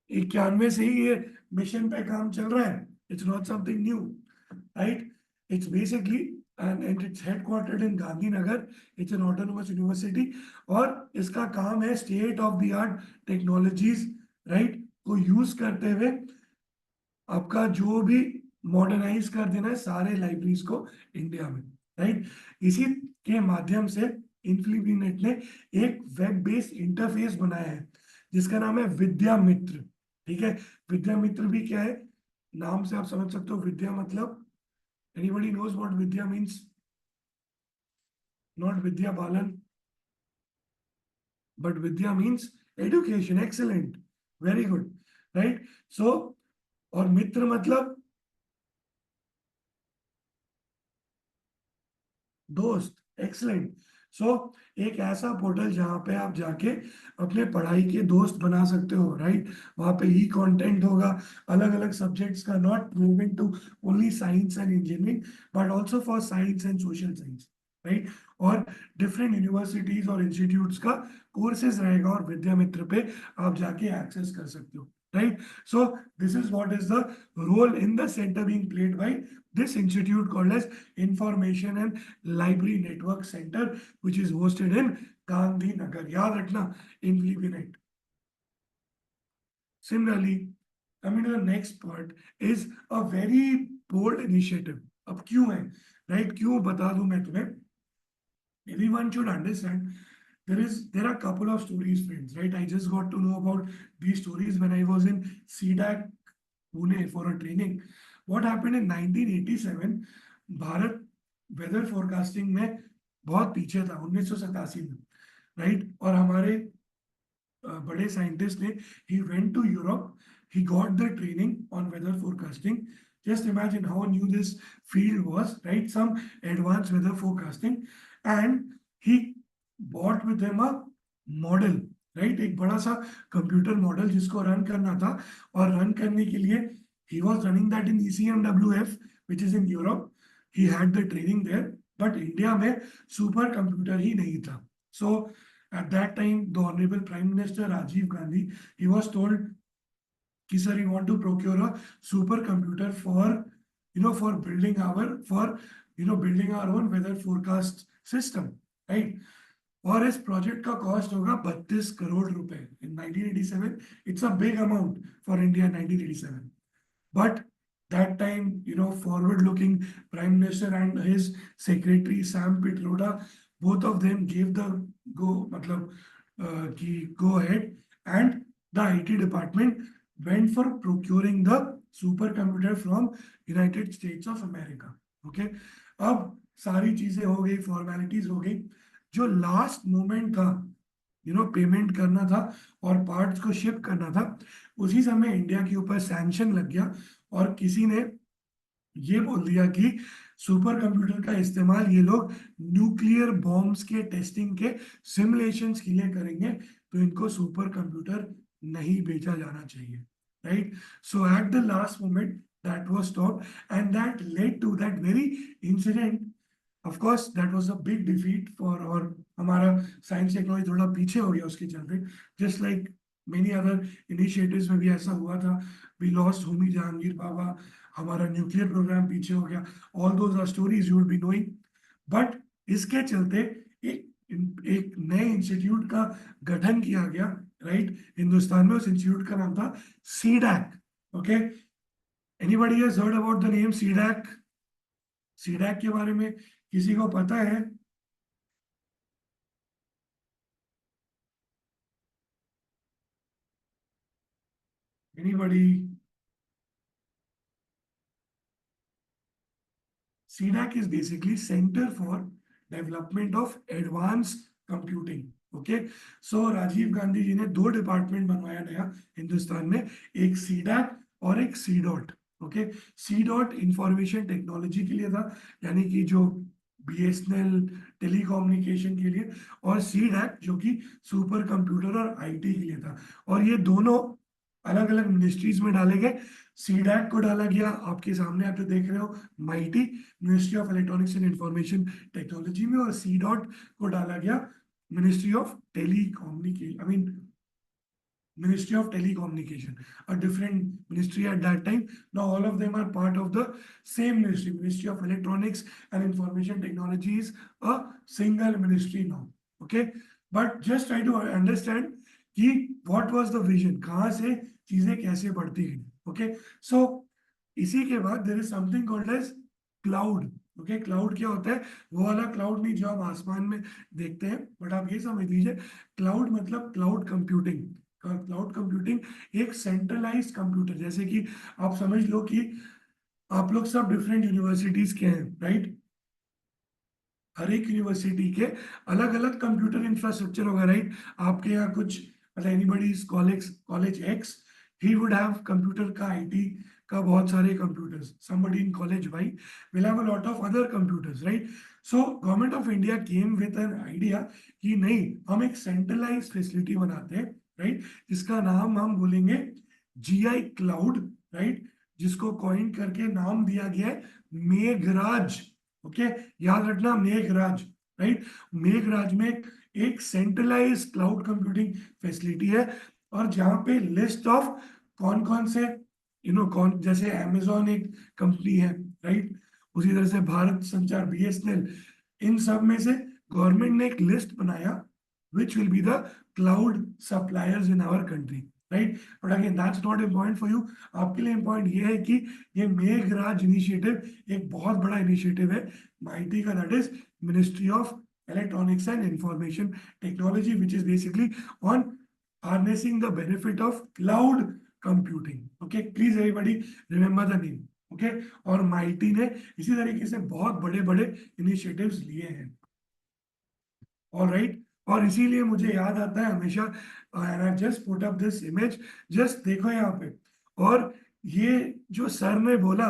1991 से ही ये मिशन पे काम चल रहा है. It's not something new, right? It's basically and it's headquartered in Gandhinagar. It's an autonomous university और इसका काम है state of the art technologies, right, को यूज करते हुए आपका जो भी मॉडर्नाइज कर देना है सारे लाइब्रेरीज को इंडिया में, राइट? इसी के माध्यम से इन्फ्लीबीनेट ने एक वेब बेस्ड इंटरफेस बनाया है जिसका नाम है विद्या मित्र, ठीक है? विद्या मित्र भी क्या है, नाम से आप समझ सकते हो. विद्या मतलब, anybody knows what Vidya means? Not Vidya Balan, but Vidya means education. Excellent, very good, right? So और मित्र मतलब दोस्त. एक्सलेंट. सो एक ऐसा पोर्टल जहां पे आप जाके अपने पढ़ाई के दोस्त बना सकते हो, राइट? वहां पे ई कंटेंट होगा अलग अलग सब्जेक्ट्स का, not limited to only science and engineering but also for science and social science, right? और डिफरेंट यूनिवर्सिटीज और इंस्टीट्यूट्स का कोर्सेज रहेगा और विद्या मित्र पे आप जाके एक्सेस कर सकते हो, right? So this is what is the role in the center being played by this institute called as Information and Library Network Center, which is hosted in Gandhinagar. याद रखना, InfliBNet. Similarly, coming to the next part is a very bold initiative. अब क्यों है, right? क्यों बता दूं मैं तुम्हें? Everyone should understand there are a couple of stories, friends, right? I just got to know about these stories when I was in CDAC Pune for a training. What happened in 1987? Bharat weather forecasting में बहुत पीछे था 1987 में, right? और हमारे बड़े scientist ने, he went to Europe, he got the training on weather forecasting. Just imagine how new this field was, right? Some advanced weather forecasting, and he bought with him a model, right? एक बड़ा सा computer model जिसको run करना था, और run करने के लिए he was running that in ECMWF, which is in Europe. He had the training there, but India में सुपर कंप्यूटर ही नहीं था. So at that time, the Honorable Prime Minister Rajiv Gandhi, he was told, "Ki sir, you want to procure a supercomputer for, for building our own weather forecast system, right?" और इस project का cost होगा 32 करोड़ रुपए in 1987. It's a big amount for India in 1987. But that time, forward-looking Prime Minister and his secretary Sam Pitroda, both of them gave the go ahead, and the IT department went for procuring the supercomputer from United States of America. Okay, अब सारी चीजें हो गई, formalities हो गई. जो last moment था, payment करना था और पार्ट्स को शिप करना था, उसी समय इंडिया के ऊपर सैंक्शन लग गया और किसी ने ये बोल दिया कि सुपर कंप्यूटर का इस्तेमाल ये लोग न्यूक्लियर बॉम्ब्स के टेस्टिंग के सिमुलेशंस के लिए करेंगे, तो इनको सुपर कंप्यूटर नहीं बेचा जाना चाहिए, right? So at the last moment that was stopped and that led to that very incident. Of course that was a big defeat for, और हमारा साइंस टेक्नोलॉजी थोड़ा पीछे हो गया उसके चलते, just like many other initiatives में भी ऐसा हुआ था. वी लॉस्ट होमी जहांगीर बाबा, हमारा न्यूक्लियर प्रोग्राम पीछे हो गया. All those are stories you will be knowing. But इसके चलते एक नए इंस्टीट्यूट का गठन किया गया, राइट, हिंदुस्तान में. उस इंस्टीट्यूट का नाम था CDAC. Okay, anybody has heard about the name CDAC? CDAC के बारे में किसी को पता है? Anybody? CDAC is basically Center for Development of Advanced Computing. Okay, so Rajiv Gandhi ji ने 2 डिपार्टमेंट बनवाया नया हिंदुस्तान में, एक CDAC और एक CDOT. Okay, CDOT information technology के लिए था, यानी कि जो BSNL टेलीकम्युनिकेशन के लिए, और CDAC जो कि सुपर कंप्यूटर और IT के लिए था. और ये दोनों अलग अलग मिनिस्ट्रीज में डाले गए. सीडैक को डाला गया, आपके सामने आप जो देख रहे हो, mighty, ministry of electronics and information technology में, और सीडॉट को डाला गया ministry of telecommunication, I mean Ministry of Telecommunication, a different ministry at that time. Now all of them are part of the same ministry. Ministry of Electronics and Information Technology is a single ministry now. Okay, but just try to understand कि what was the vision, कहाँ से चीजें कैसे बढ़ती हैं. Okay, so इसी के बाद there is something called as cloud. Okay, cloud क्या होता है? वो वाला क्लाउड नहीं जो हम आसमान में देखते हैं, बट आप ये समझ लीजिए, क्लाउड मतलब क्लाउड कंप्यूटिंग. क्लाउड कंप्यूटिंग एक सेंट्रलाइज्ड कंप्यूटर, जैसे कि आप समझ लो कि आप लोग सब डिफरेंट यूनिवर्सिटीज के हैं, राइट? हर एक यूनिवर्सिटी के अलग अलग कंप्यूटर इंफ्रास्ट्रक्चर होगा, राइट? आपके यहाँ कुछ, मतलब anybody college X, he would have computer का, आईटी का बहुत सारे computers. Somebody in college Y will have a lot of other computers, right? So government of India came with an idea कि नहीं, हम एक सेंट्रलाइज्ड फैसिलिटी बनाते हैं, राइट, जिसका नाम हम बोलेंगे जीआई क्लाउड, राइट, जिसको कॉइन करके नाम दिया गया है मेघराज. ओके, याद रखना, मेघराज, राइट? मेघराज में एक सेंट्रलाइज्ड क्लाउड कंप्यूटिंग फैसिलिटी है, और जहां पे लिस्ट ऑफ कौन कौन से, कौन, जैसे अमेजोन एक कंपनी है, राइट, उसी तरह से भारत संचार, बीएसएनएल, इन सब में से गवर्नमेंट ने एक लिस्ट बनाया which will be the cloud suppliers in our country, right? But again, that's not important for you. आपके लिए important ये है कि ये मेघराज इनिशिएटिव एक बहुत बड़ा इनिशिएटिव है माइटी का, that is Ministry of Electronics and Information Technology, which is basically on harnessing the benefit of cloud computing. Okay, please everybody remember the name. Okay, और माइटी ने इसी तरीके से बहुत बड़े बड़े इनिशिएटिव्स लिए हैं. All right, और इसीलिए मुझे याद आता है हमेशा, and I just put up this image, just देखो यहाँ पे, और ये जो सर ने बोला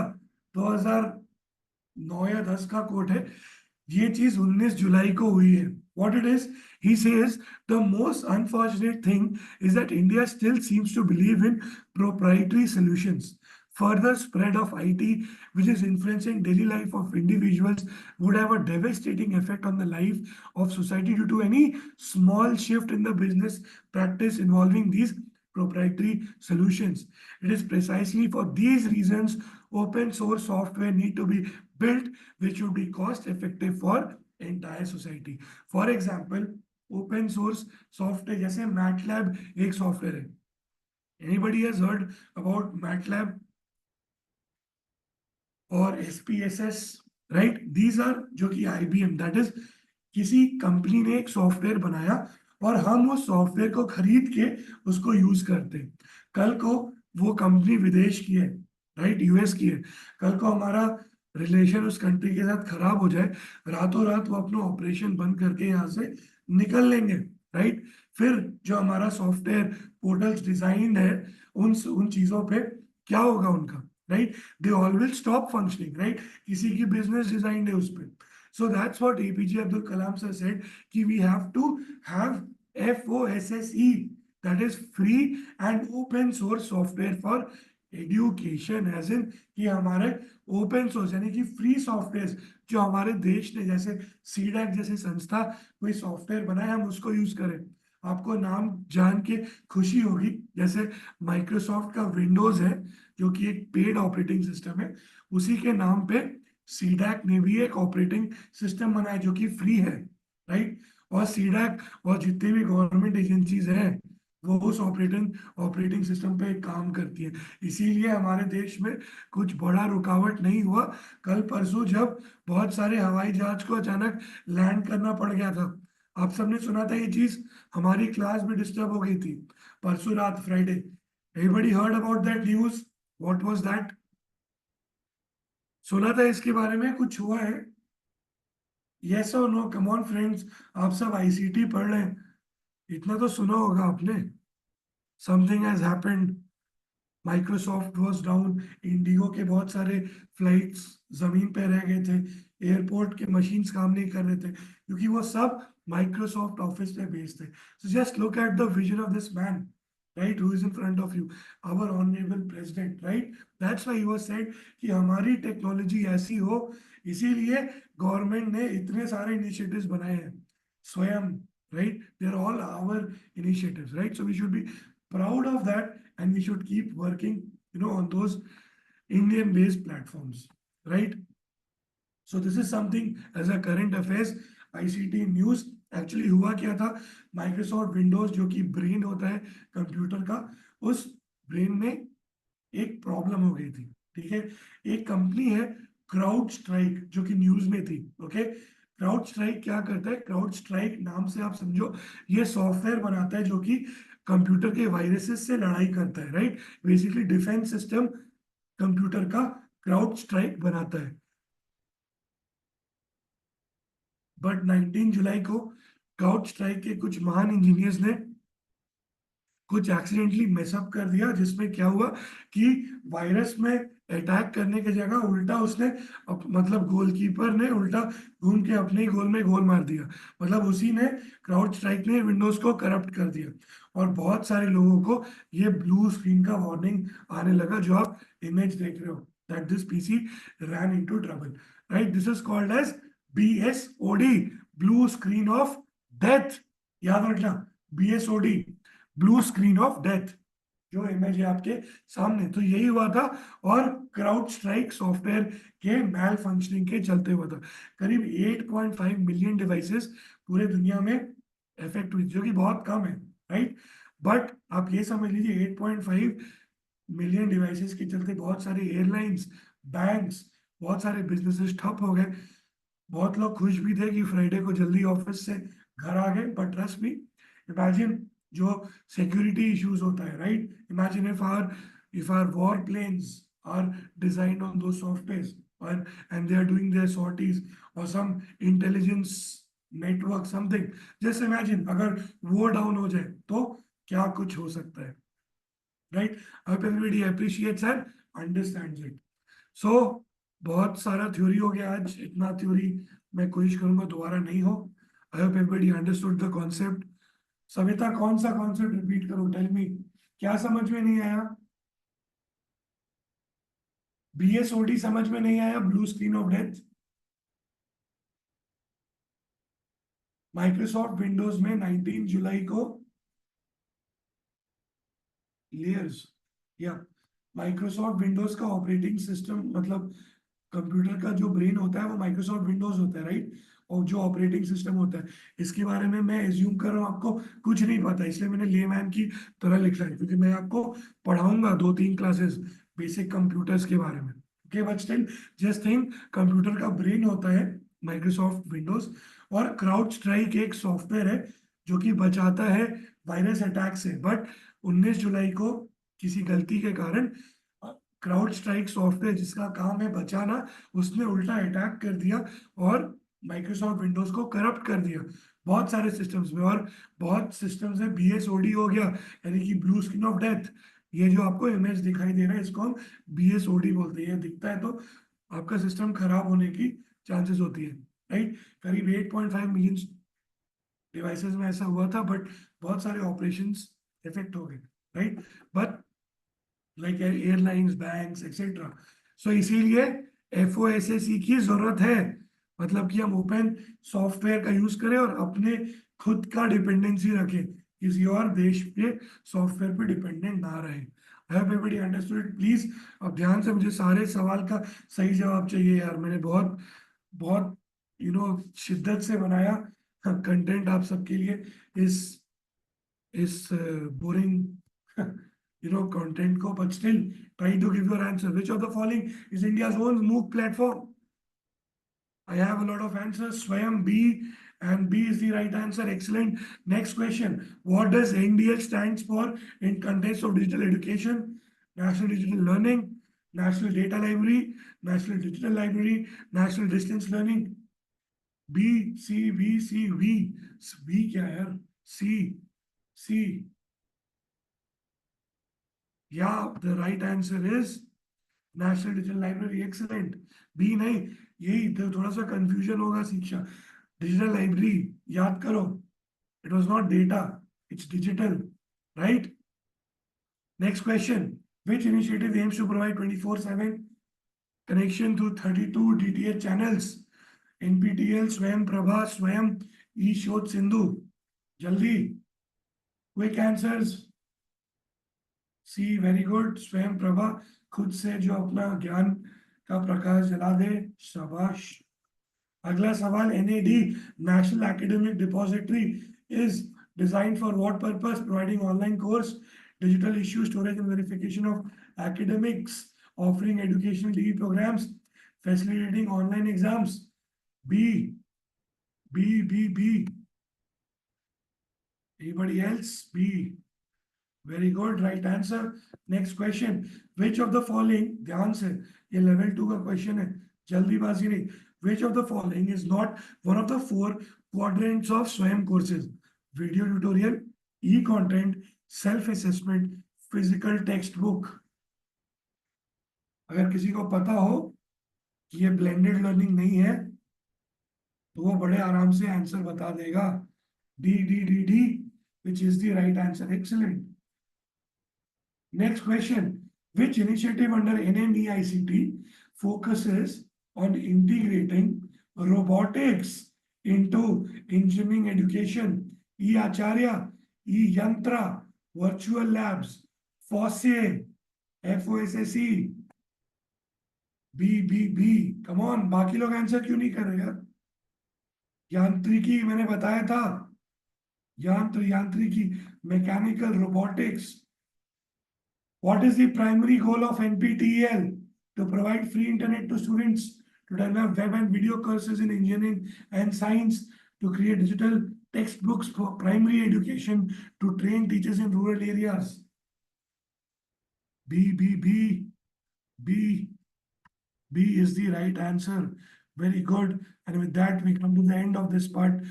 2009 या 10 का कोट है, ये चीज 19 जुलाई को हुई है. What it is, he says the most unfortunate thing is that India still seems to believe in proprietary solutions. Further spread of IT, which is influencing daily life of individuals, would have a devastating effect on the life of society due to any small shift in the business practice involving these proprietary solutions. It is precisely for these reasons open source software need to be built which would be cost effective for entire society. For example, open source software जैसे MATLAB एक software है. Anybody has heard about MATLAB और SPSS, right? These are जो कि IBM, that is किसी company ने एक software बनाया और हम उस सॉफ्टवेयर को खरीद के उसको यूज करते हैं. कल को वो कंपनी विदेश की है, राइट, यूएस की है, कल को हमारा रिलेशन उस कंट्री के साथ खराब हो जाए, रातों रात वो अपना ऑपरेशन बंद करके यहाँ से निकल लेंगे, राइट. फिर जो हमारा सॉफ्टवेयर पोर्टल्स डिजाइन है उन चीजों पे क्या होगा उनका, right. They all will stop functioning, right. किसी की बिजनेस डिजाइन है उस पर. So that's what APJ Abdul Kalam sir said, कि we have to have FOSSE, that is free and open source software for education, as in कि हमारे open source यानी कि फ्री सॉफ्टवेयर जो हमारे देश ने, जैसे सीडैक जैसी संस्था कोई सॉफ्टवेयर बनाए, हम उसको यूज करें. आपको नाम जान के खुशी होगी, जैसे माइक्रोसॉफ्ट का विंडोज है जो कि एक पेड ऑपरेटिंग सिस्टम है, उसी के नाम पे सीडैक ने भी एक ऑपरेटिंग सिस्टम बनाया जो कि फ्री है, राइट. और सीडैक और जितने भी गवर्नमेंट एजेंसीज हैं वो उस ऑपरेटिंग सिस्टम पे काम करती है. इसीलिए हमारे देश में कुछ बड़ा रुकावट नहीं हुआ. कल परसों जब बहुत सारे हवाई जहाज को अचानक लैंड करना पड़ गया था, आप सबने सुना था ये चीज, हमारी क्लास भी डिस्टर्ब हो गई थी परसों रात, Friday. Everybody heard about that news? What was that? सुना था इसके बारे में? कुछ हुआ है? यस और नो, कम ऑन फ्रेंड्स, आप सब आईसीटी पढ़ रहे हैं, इतना तो सुना होगा आपने. Something has happened, Microsoft was down, Indigo के बहुत सारे फ्लाइट्स जमीन पे रह गए थे, एयरपोर्ट के मशीन्स काम नहीं कर रहे थे क्योंकि वो सब माइक्रोसॉफ्ट ऑफिस पे बेस्ड थे. So just look at the vision of this man, right, who is in front of you, our honorable president, right. That's why he was said कि हमारी टेक्नोलॉजी ऐसी हो, इसीलिए गवर्नमेंट ने इतने सारे इनिशिएटिव्स बनाए हैं स्वयं, right. They are all our initiatives, right. So we should be proud of that and we should keep working, on those Indian based platforms, right. So this is something as a current affairs, ICT news. Actually हुआ क्या था, Microsoft Windows जो कि brain होता है computer का, उस brain में एक प्रॉब्लम हो गई थी, ठीक है. एक कंपनी है क्राउड स्ट्राइक जो कि न्यूज में थी, ओके. क्राउड स्ट्राइक क्या करता है? क्राउड स्ट्राइक नाम से आप समझो ये सॉफ्टवेयर बनाता है जो कि कंप्यूटर के वायरसेस से लड़ाई करता है, right. Basically defence system computer का क्राउड स्ट्राइक बनाता है. बट 19 जुलाई को क्राउड स्ट्राइक के कुछ महान इंजीनियर्स ने कुछ एक्सीडेंटली मेसअप कर दिया, जिसमें क्या हुआ कि वायरस में अटैक करने की जगह उल्टा उसने मतलब गोलकीपर ने उल्टा घूम के अपने ही गोल में गोल मार दिया. मतलब उसी ने, क्राउड स्ट्राइक ने विंडोज को करप्ट कर दिया और बहुत सारे लोगों को ये ब्लू स्क्रीन का वार्निंग आने लगा जो आप इमेज देख रहे हो, that this PC ran into trouble, right. This is called as BSOD, blue screen of death. याद रखना, BSOD, blue screen of death, जो इमेज है आपके सामने. तो यही हुआ था और क्राउड स्ट्राइक सॉफ्टवेयर के मैल फंक्शनिंग के चलते हुआ था. करीब 8.5 मिलियन डिवाइसेस पूरे दुनिया में इफेक्ट हुई, जो कि बहुत कम है, राइट. बट आप ये समझ लीजिए 8.5 मिलियन डिवाइसेस के चलते बहुत सारे एयरलाइंस, बैंक्स, बहुत सारे बिजनेसेस ठप हो गए. बहुत लोग खुश भी थे कि फ्राइडे को जल्दी ऑफिस से घर आ गए, बट ट्रस्ट मी, इमेजिन जो सिक्योरिटी इश्यूज होता है, right. Imagine if our warplanes are designed on those softwares and they are doing their sorties or some intelligence network something, just imagine अगर वो डाउन हो जाए तो क्या कुछ हो सकता है, right. I hope everybody appreciates and understands it. So बहुत सारा थ्योरी हो गया आज, इतना थ्योरी मैं कोशिश करूंगा दोबारा नहीं हो। आई hope everybody understood the concept. Savita, कौन सा कॉन्सेप्ट रिपीट करूं, टेल मी, क्या समझ में नहीं आया? बीएसओडी समझ में नहीं आया, blue screen of death. Microsoft Windows में 19 जुलाई को लेयर्स, या माइक्रोसॉफ्ट विंडोज का ऑपरेटिंग सिस्टम, मतलब कंप्यूटर का जो ब्रेन होता है वो माइक्रोसॉफ्ट विंडोज होता है, राइट? और जो ऑपरेटिंग सिस्टम होता है, इसके बारे में मैं एज्यूम कर रहा हूँ आपको कुछ नहीं पता, इसलिए मैंने लेमैन की तरह लिखा है, क्योंकि मैं आपको पढ़ाऊंगा 2-3 क्लासेस बेसिक कंप्यूटर्स के बारे में। Okay, but still just think, computer का ब्रेन होता है माइक्रोसॉफ्ट विंडोज, और क्राउड स्ट्राइक एक सॉफ्टवेयर है जो कि बचाता है वायरस अटैक से। बट 19 जुलाई को किसी गलती के कारण क्राउड स्ट्राइक सॉफ्टवेयर जिसका काम है बचाना, उसने उल्टा अटैक कर दिया और माइक्रोसॉफ्ट विंडोज को करप्ट कर दिया बहुत सारे सिस्टम्स में। और बहुत सिस्टम्स में बीएसओडी हो गया, यानी कि ब्लू स्क्रीन ऑफ डेथ। ये जो आपको इमेज दिखाई दे रहा है, इसको हम बीएसओडी बोलते हैं। ये दिखता है तो आपका सिस्टम खराब होने की चांसेस होती है, राइट? करीब 8.5 मिलियन डिवाइसेस में ऐसा हुआ था, बट बहुत सारे ऑपरेशंस इफेक्ट हो गए, right? But like airlines, banks etcetera. So इसीलिए एफओएसएसी की जरूरत है, मतलब कि हम ओपन सॉफ्टवेयर का यूज करें और अपने खुद का डिपेंडेंसी रखें, किसी और देश के सॉफ्टवेयर पे डिपेंडेंट ना रहे। आई होप एवरीबॉडी अंडरस्टूड। प्लीज अब ध्यान से मुझे सारे सवाल का सही जवाब चाहिए यार, मैंने बहुत बहुत शिद्दत से बनाया कंटेंट आप सबके लिए, इस बोरिंग content को, but still try to give your answer. Which of the following is India's own MOOC platform? I have a lot of answers. Swayam, B, and B is the right answer. Excellent. Next question. What does NDL stands for in context of digital education? National Digital Learning, National Data Library, National Digital Library, National Distance Learning. B, C, V, C, V. V क्या है यार? C, C. Yeah, the right answer is national digital library. Excellent. B no, यही तो थोड़ा सा confusion होगा शिक्षा। Digital library याद करो, it was not data, it's digital, right? Next question. Which initiative aims to provide 24/7 connection to 32 DTH channels? NPTEL, स्वयं प्रभा, स्वयं ई शोध सिंधु। जल्दी, क्विक आंसर्स। सी, वेरी गुड, स्वयं प्रभा, खुद से जो अपना ज्ञान का प्रकाश जला दे, शाबाश। अगला सवाल, NAD national academic depository is design for what purpose? Providing online course, digital issue storage and verification of academics, offering educational degree programs, facilitating online exams. B, B, B, B. Anybody else? B. Very good, right answer. Next question. Which of the following, ध्यान से, ये level 2 का question है, जल्दीबाजी नहीं। Which of the following is not one of the 4 quadrants of स्वयं courses? Video tutorial, e-content, self-assessment, physical textbook. अगर किसी को पता हो कि ये ब्लेंडेड लर्निंग नहीं है, तो वो बड़े आराम से आंसर बता देगा। D, D, D, D, which is the right answer. Excellent. Next question. Which initiative under NMEICT focuses on integrating robotics into engineering education? E. Acharya, E. Yantra, Virtual Labs, FOSSE, FOSSE, B, B, B. Come on, बाकी लोग answer क्यों नहीं कर रहे यार? यांत्रिकी मैंने बताया था, यांत्रिकी, mechanical, robotics. What is the primary goal of NPTEL? To provide free internet to students, to develop web and video courses in engineering and science, to create digital textbooks for primary education, to train teachers in rural areas. B, B, B, B, B is the right answer. Very good. And with that, we come to the end of this part.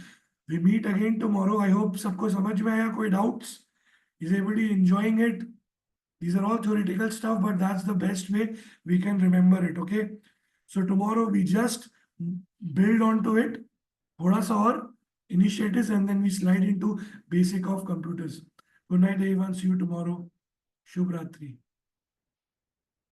We meet again tomorrow. I hope सबको समझ में आया, कोई doubts? Is everybody enjoying it? These are all theoretical stuff, but that's the best way we can remember it, okay? So tomorrow we just build onto it, thoda sa और initiatives, and then we slide into basic of computers. Good night everyone. See you tomorrow. Shubh Ratri.